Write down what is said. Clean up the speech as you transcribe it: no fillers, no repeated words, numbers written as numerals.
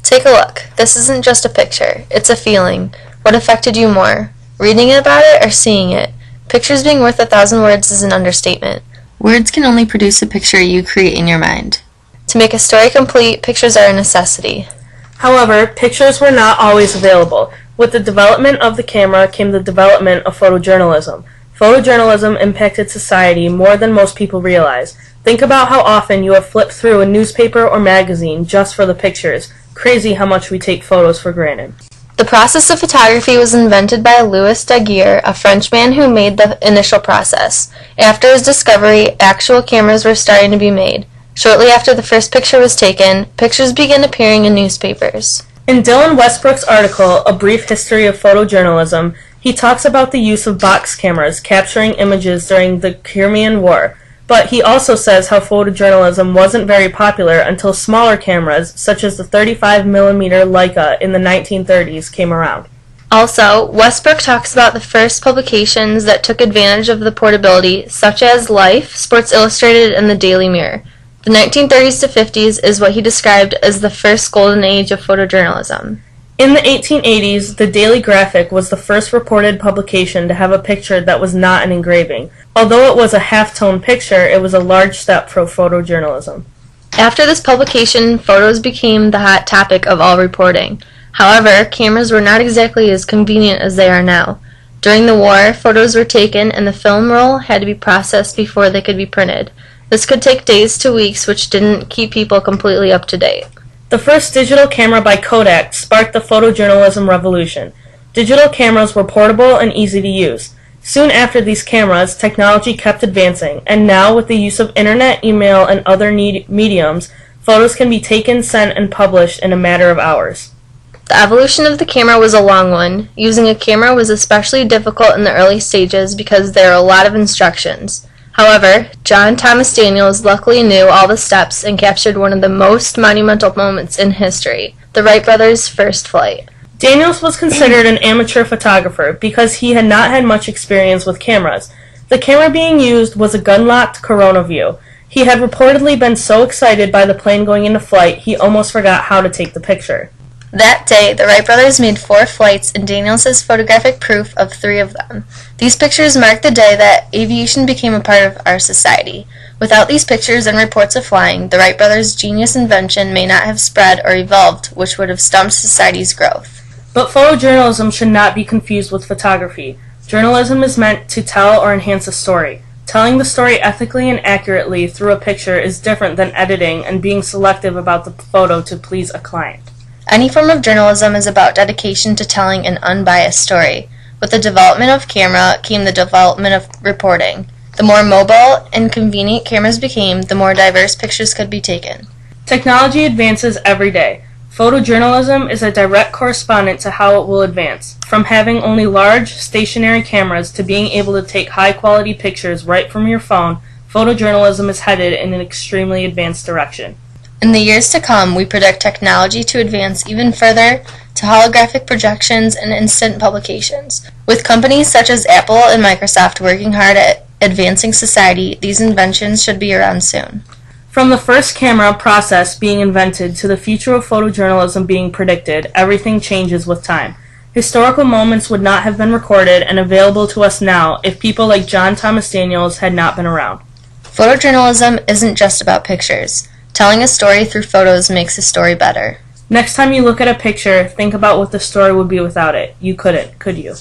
Take a look. This isn't just a picture. It's a feeling. What affected you more? Reading about it or seeing it? Pictures being worth 1,000 words is an understatement. Words can only produce a picture you create in your mind. To make a story complete, pictures are a necessity. However, pictures were not always available. With the development of the camera came the development of photojournalism. Photojournalism impacted society more than most people realize. Think about how often you have flipped through a newspaper or magazine just for the pictures. Crazy how much we take photos for granted. The process of photography was invented by Louis Daguerre, a Frenchman who made the initial process. After his discovery, actual cameras were starting to be made. Shortly after the first picture was taken, pictures began appearing in newspapers. In Dylan Westbrook's article, A Brief History of Photojournalism, he talks about the use of box cameras capturing images during the Crimean War, but he also says how photojournalism wasn't very popular until smaller cameras, such as the 35mm Leica in the 1930s, came around. Also, Westbrook talks about the first publications that took advantage of the portability, such as Life, Sports Illustrated, and the Daily Mirror. The 1930s to 50s is what he described as the first golden age of photojournalism. In the 1880s, the Daily Graphic was the first reported publication to have a picture that was not an engraving. Although it was a half-tone picture, it was a large step for photojournalism. After this publication, photos became the hot topic of all reporting. However, cameras were not exactly as convenient as they are now. During the war, photos were taken and the film roll had to be processed before they could be printed. This could take days to weeks, which didn't keep people completely up to date. The first digital camera by Kodak sparked the photojournalism revolution. Digital cameras were portable and easy to use. Soon after these cameras, technology kept advancing, and now with the use of internet, email, and other mediums, photos can be taken, sent, and published in a matter of hours. The evolution of the camera was a long one. Using a camera was especially difficult in the early stages because there are a lot of instructions. However, John Thomas Daniels luckily knew all the steps and captured one of the most monumental moments in history, the Wright brothers' first flight. Daniels was considered an amateur photographer because he had not had much experience with cameras. The camera being used was a gun-locked Corona View. He had reportedly been so excited by the plane going into flight, he almost forgot how to take the picture. That day, the Wright brothers made 4 flights, and Daniels has photographic proof of 3 of them. These pictures mark the day that aviation became a part of our society. Without these pictures and reports of flying, the Wright brothers' genius invention may not have spread or evolved, which would have stumped society's growth. But photojournalism should not be confused with photography. Journalism is meant to tell or enhance a story. Telling the story ethically and accurately through a picture is different than editing and being selective about the photo to please a client. Any form of journalism is about dedication to telling an unbiased story. With the development of camera came the development of reporting. The more mobile and convenient cameras became, the more diverse pictures could be taken. Technology advances every day. Photojournalism is a direct correspondent to how it will advance. From having only large, stationary cameras to being able to take high-quality pictures right from your phone, photojournalism is headed in an extremely advanced direction. In the years to come, we predict technology to advance even further to holographic projections and instant publications. With companies such as Apple and Microsoft working hard at advancing society, these inventions should be around soon. From the first camera process being invented to the future of photojournalism being predicted, everything changes with time. Historical moments would not have been recorded and available to us now if people like John Thomas Daniels had not been around. Photojournalism isn't just about pictures. Telling a story through photos makes a story better. Next time you look at a picture, think about what the story would be without it. You couldn't, could you?